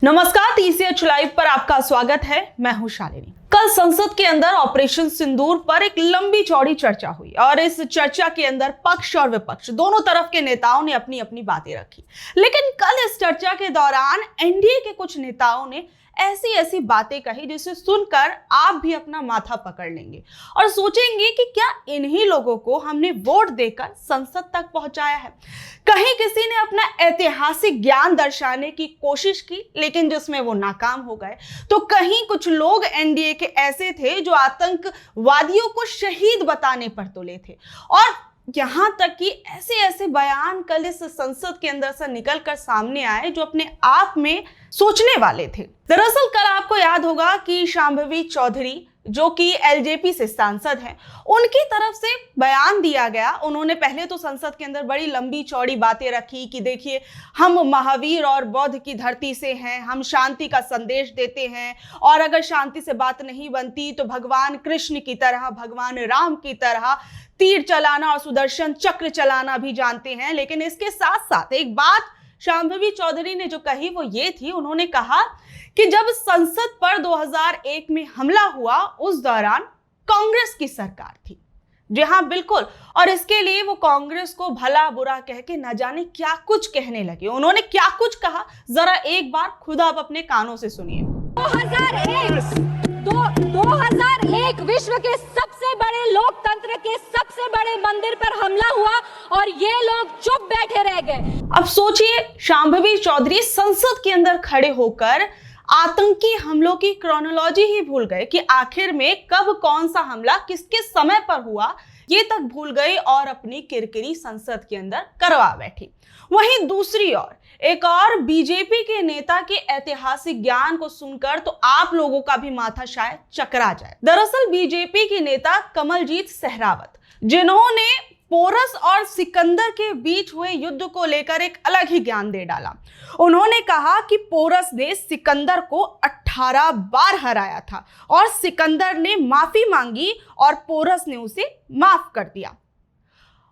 नमस्कार, TCH live पर आपका स्वागत है। मैं हूं शालिनी। कल संसद के अंदर ऑपरेशन सिंदूर पर एक लंबी चौड़ी चर्चा हुई और इस चर्चा के अंदर पक्ष और विपक्ष दोनों तरफ के नेताओं ने अपनी अपनी बातें रखी। लेकिन कल इस चर्चा के दौरान एनडीए के कुछ नेताओं ने ऐसी ऐसी बातें कही जिसे सुनकर आप भी अपना माथा पकड़ लेंगे और सोचेंगे कि क्या इन्हीं लोगों को हमने वोट देकर संसद तक पहुंचाया है। कहीं किसी ने अपना ऐतिहासिक ज्ञान दर्शाने की कोशिश की लेकिन जिसमें वो नाकाम हो गए, तो कहीं कुछ लोग एनडीए के ऐसे थे जो आतंकवादियों को शहीद बताने पर तुले थे और यहां तक कि ऐसे ऐसे बयान कल इस संसद के अंदर से निकलकर सामने आए जो अपने आप में सोचने वाले थे। दरअसल कल आपको याद होगा कि शांभवी चौधरी जो कि एलजेपी से सांसद हैं, उनकी तरफ से बयान दिया गया। उन्होंने पहले तो संसद के अंदर बड़ी लंबी चौड़ी बातें रखी कि देखिए, हम महावीर और बौद्ध की धरती से हैं, हम शांति का संदेश देते हैं और अगर शांति से बात नहीं बनती तो भगवान कृष्ण की तरह, भगवान राम की तरह तीर चलाना और सुदर्शन चक्र चलाना भी जानते हैं। लेकिन इसके साथ साथ एक बात शांभवी चौधरी ने जो कही वो ये थी, उन्होंने कहा कि जब संसद पर 2001 में हमला हुआ उस दौरान कांग्रेस की सरकार थी। जी हाँ, बिल्कुल। और इसके लिए वो कांग्रेस को भला बुरा कह के न जाने क्या कुछ कहने लगे। उन्होंने क्या कुछ कहा, जरा एक बार खुद आप अपने कानों से सुनिए। 2001 विश्व के सबसे बड़े लोकतंत्र के सबसे बड़े मंदिर पर हमला हुआ और ये लोग चुप बैठे रह गए। अब सोचिए, शांभवी चौधरी संसद के अंदर खड़े होकर आतंकी हमलों की क्रोनोलॉजी ही भूल गए कि आखिर में कब कौन सा हमला किसके समय पर हुआ, ये तक भूल गई और अपनी किरकिरी संसद के अंदर करवा बैठी। वहीं दूसरी ओर एक और बीजेपी के नेता के ऐतिहासिक ज्ञान को सुनकर तो आप लोगों का भी माथा शायद चकरा जाए। दरअसल बीजेपी के नेता कमलजीत सहरावत, जिन्होंने पोरस और सिकंदर के बीच हुए युद्ध को लेकर एक अलग ही ज्ञान दे डाला। उन्होंने कहा कि पोरस ने सिकंदर को 18 बार हराया था और सिकंदर ने माफी मांगी और पोरस ने उसे माफ कर दिया।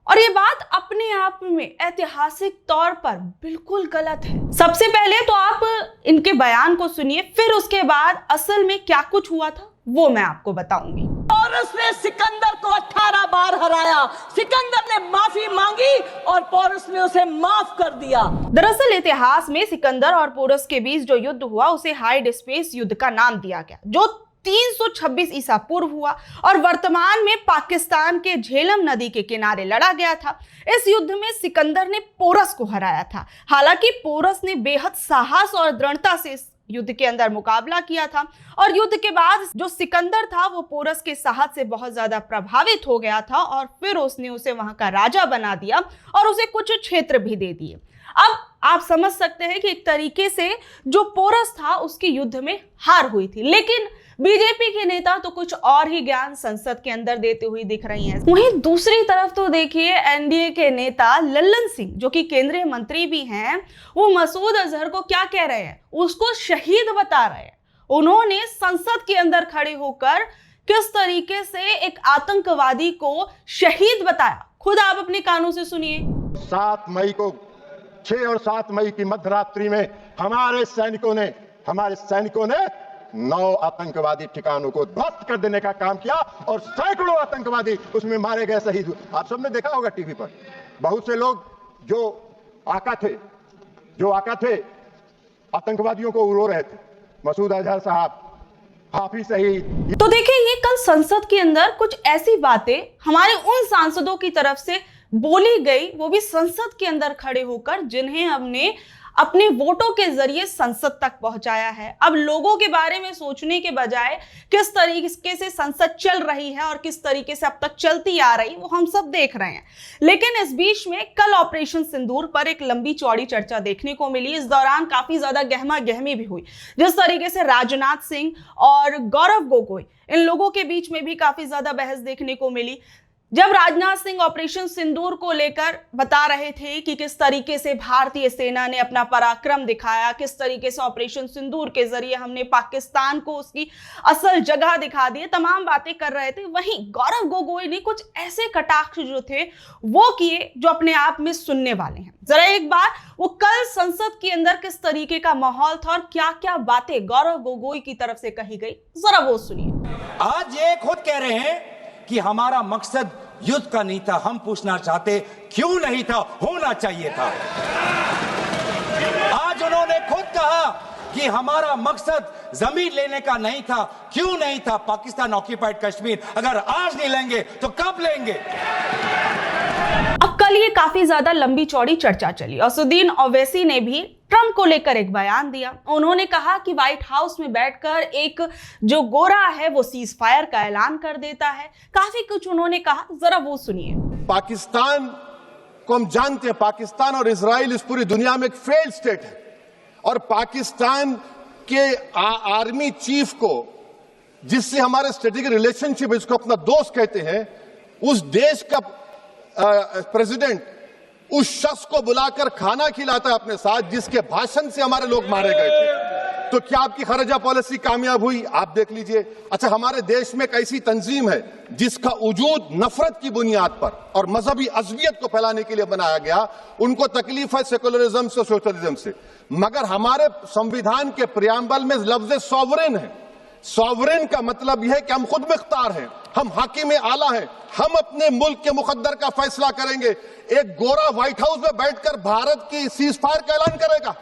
और ये बात अपने आप में ऐतिहासिक तौर पर बिल्कुल गलत है। सबसे पहले तो आप इनके बयान को सुनिए, फिर उसके बाद असल में क्या कुछ हुआ था वो मैं आपको बताऊंगी। पोरस ने सिकंदर को 18 बार हराया, सिकंदर ने माफी मांगी और पोरस ने उसे माफ कर दिया। दरअसल इतिहास में सिकंदर और पोरस के बीच जो युद्ध हुआ उसे हाइड स्पेस युद्ध का नाम दिया गया, जो 326 ईसा पूर्व हुआ और वर्तमान में पाकिस्तान के झेलम नदी के किनारे लड़ा गया था। इस युद्ध में सिकंदर ने पोरस को हराया था। हालांकि पोरस ने बेहद साहस और दृढ़ता से इस युद्ध के अंदर मुकाबला किया था और युद्ध के बाद जो सिकंदर था वो पोरस के साहस से बहुत ज्यादा प्रभावित हो गया था और फिर उसने उसे वहां का राजा बना दिया और उसे कुछ क्षेत्र भी दे दिए। अब आप समझ सकते हैं कि एक तरीके से जो पोरस था उसकी युद्ध में हार हुई थी। लेकिन बीजेपी के नेता तो कुछ और ही ज्ञान संसद के अंदर देते हुए दिख रही हैं। वहीं दूसरी तरफ तो देखिए, एनडीए के नेता लल्लन सिंह जो कि केंद्रीय मंत्री भी हैं, वो मसूद अजहर को क्या कह रहे हैं, उसको शहीद बता रहे हैं। उन्होंने संसद के अंदर खड़े होकर किस तरीके से एक आतंकवादी को शहीद बताया, खुद आप अपने कानों से सुनिए। 7 मई को 6 और 7 मई की मध्यरात्रि में हमारे सैनिकों ने 9 आतंकवादी ठिकानों को ध्वस्त कर देने का काम किया और सैकड़ों आतंकवादी उसमें मारे गए, शहीद हुए। आप सबने देखा होगा टीवी पर, बहुत से लोग जो आका थे आतंकवादियों को उड़ो रहे थे। मसूद अजहर साहब, हाफिज शहीद। तो देखिए, ये कल संसद के अंदर कुछ ऐसी बातें हमारे उन सांसदों की तरफ से बोली गई, वो भी संसद के अंदर खड़े होकर, जिन्हें हमने अपने वोटों के जरिए संसद तक पहुंचाया है। अब लोगों के बारे में सोचने के बजाय किस तरीके से संसद चल रही है और किस तरीके से अब तक चलती आ रही, वो हम सब देख रहे हैं। लेकिन इस बीच में कल ऑपरेशन सिंदूर पर एक लंबी चौड़ी चर्चा देखने को मिली। इस दौरान काफी ज्यादा गहमा गहमी भी हुई। जिस तरीके से राजनाथ सिंह और गौरव गोगोई, इन लोगों के बीच में भी काफी ज्यादा बहस देखने को मिली। जब राजनाथ सिंह ऑपरेशन सिंदूर को लेकर बता रहे थे कि किस तरीके से भारतीय सेना ने अपना पराक्रम दिखाया, किस तरीके से ऑपरेशन सिंदूर के जरिए हमने पाकिस्तान को उसकी असल जगह दिखा दी, तमाम बातें कर रहे थे, वहीं गौरव गोगोई ने कुछ ऐसे कटाक्ष जो थे वो किए जो अपने आप में सुनने वाले हैं। जरा एक बार वो कल संसद के अंदर किस तरीके का माहौल था और क्या क्या बातें गौरव गोगोई की तरफ से कही गई, जरा वो सुनिए। आज ये खुद कह रहे हैं कि हमारा मकसद युद्ध का नहीं था। हम पूछना चाहते क्यों नहीं था, होना चाहिए था। आज उन्होंने खुद कहा कि हमारा मकसद जमीन लेने का नहीं था। क्यों नहीं था? पाकिस्तान ऑक्यूपाइड कश्मीर अगर आज नहीं लेंगे तो कब लेंगे? अब कल ये काफी ज्यादा लंबी चौड़ी चर्चा चली। असदुद्दीन ओवैसी ने भी ट्रंप को लेकर एक बयान दिया। उन्होंने कहा कि व्हाइट हाउस में बैठकर एक जो गोरा है वो सीज फायर का ऐलान कर देता है। काफी कुछ उन्होंने कहा, जरा वो सुनिए। पाकिस्तान को हम जानते हैं, पाकिस्तान और इजराइल इस पूरी दुनिया में एक फेल्ड स्टेट है और पाकिस्तान के आर्मी चीफ को, जिससे हमारे स्ट्रेटेजिक रिलेशनशिप, इसको अपना दोस्त कहते हैं, उस देश का प्रेसिडेंट उस शख्स को बुलाकर खाना खिलाता है अपने साथ जिसके भाषण से हमारे लोग मारे गए थे। तो क्या आपकी खर्जा पॉलिसी कामयाब हुई? आप देख लीजिए। अच्छा, हमारे देश में एक ऐसी तंजीम है जिसका वजूद नफरत की बुनियाद पर और मजहबी अज़बियत को फैलाने के लिए बनाया गया। उनको तकलीफ है सेकुलरिज्म से, सोशलिज्म से, मगर हमारे संविधान के प्रियम्बल में लफ्ज सॉवरेन है। सॉवरेन का मतलब यह है कि हम खुद मुख्तार हैं, हम हाकिम आला हैं, हम अपने मुल्क के मुकद्दर का फैसला करेंगे। एक गोरा व्हाइट हाउस में बैठकर भारत की सीज फायर का ऐलान करेगा,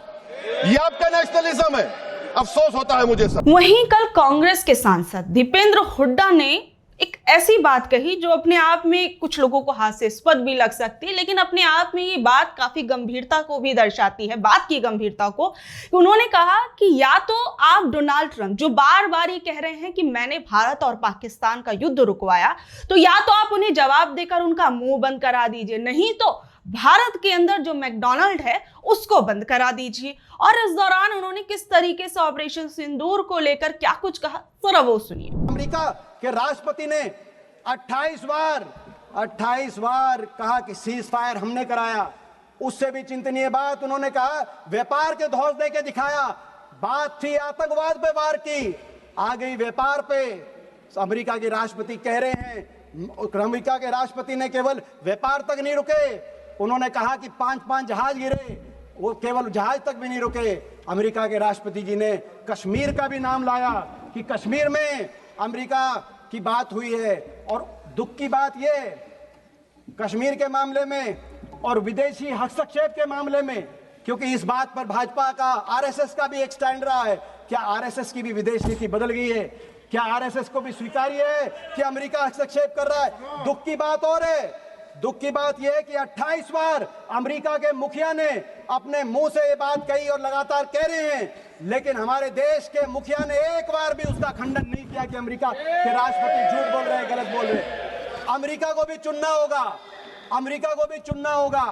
यह आपका नेशनलिज्म है। अफसोस होता है मुझे सर। वहीं कल कांग्रेस के सांसद दीपेंद्र हुड्डा ने एक ऐसी बात कही जो अपने आप में कुछ लोगों को हास्यास्पद भी लग सकती है, लेकिन अपने आप में ये बात काफी गंभीरता को भी दर्शाती है, बात की गंभीरता को। उन्होंने कहा कि या तो आप डोनाल्ड ट्रंप जो बार बार ये कह रहे हैं कि मैंने भारत और पाकिस्तान का युद्ध रुकवाया, तो या तो आप उन्हें जवाब देकर उनका मुंह बंद करा दीजिए, नहीं तो भारत के अंदर जो मैकडॉनल्ड है उसको बंद करा दीजिए। और इस दौरान उन्होंने किस तरीके से ऑपरेशन सिंदूर को लेकर क्या कुछ कहा, जरा वो सुनिए। अमेरिका के राष्ट्रपति ने 28 बार कहा कि सीज फायर हमने कराया। उससे भी चिंतनीय बात उन्होंने कहा व्यापार के धौस दे के दिखाया। बात थी आतंकवाद पे वार की, आ गई व्यापार पे। अमेरिका के राष्ट्रपति कह रहे हैं, अमेरिका के राष्ट्रपति ने केवल व्यापार तक नहीं रुके, उन्होंने कहा कि 5 जहाज गिरे, वो केवल जहाज तक भी नहीं रुके। अमेरिका के राष्ट्रपति जी ने कश्मीर का भी नाम लाया कि कश्मीर में अमेरिका की बात हुई है। और दुख की बात ये, कश्मीर के मामले में और विदेशी हस्तक्षेप के मामले में, क्योंकि इस बात पर भाजपा का, आरएसएस का भी एक स्टैंड रहा है, क्या आरएसएस की भी विदेश नीति बदल गई है? क्या आरएसएस को भी स्वीकार्य है कि अमेरिका हस्तक्षेप कर रहा है? दुख की बात और है, दुख की बात यह है कि 28 बार अमेरिका के मुखिया ने अपने मुंह से ये बात कही और लगातार कह रहे हैं, लेकिन हमारे देश के मुखिया ने एक बार भी उसका खंडन नहीं किया कि अमेरिका के राष्ट्रपति झूठ बोल रहे हैं, गलत बोल रहे हैं। अमेरिका को भी चुनना होगा, अमेरिका को भी चुनना होगा।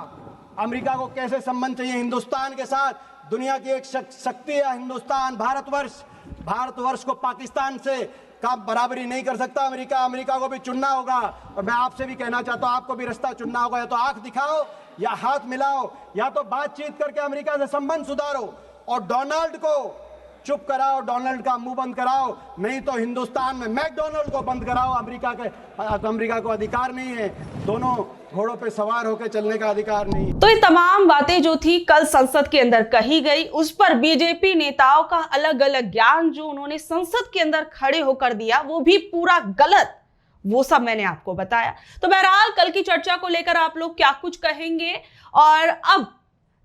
अमेरिका को कैसे संबंध चाहिए हिंदुस्तान के साथ? दुनिया की एक शक्ति है हिंदुस्तान, भारतवर्ष को पाकिस्तान से का बराबरी नहीं कर सकता अमेरिका। अमेरिका को भी चुनना होगा। और मैं आपसे भी कहना चाहता हूं, आपको भी रास्ता चुनना होगा। या तो आंख दिखाओ या हाथ मिलाओ, या तो बातचीत करके अमेरिका से संबंध सुधारो और डोनाल्ड को चुप कराओ, डोनाल्ड का मुंह बंद कराओ, नहीं तो हिंदुस्तान में मैकडॉनल्ड को बंद कराओ। अमेरिका को अधिकार नहीं है, दोनों घोड़ों पे सवार होकर चलने का अधिकार नहीं है। तो ये तमाम बातें जो थी कल संसद के अंदर कही गई, उस पर बीजेपी नेताओं का अलग अलग ज्ञान जो उन्होंने संसद के अंदर खड़े होकर दिया, वो भी पूरा गलत, वो सब मैंने आपको बताया। तो बहरहाल कल की चर्चा को लेकर आप लोग क्या कुछ कहेंगे, और अब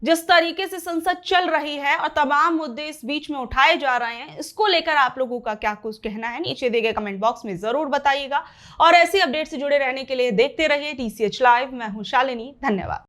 जिस तरीके से संसद चल रही है और तमाम मुद्दे इस बीच में उठाए जा रहे हैं, इसको लेकर आप लोगों का क्या कुछ कहना है, नीचे दिए गए कमेंट बॉक्स में जरूर बताइएगा। और ऐसी अपडेट से जुड़े रहने के लिए देखते रहिए TCH लाइव। मैं हूं शालिनी, धन्यवाद।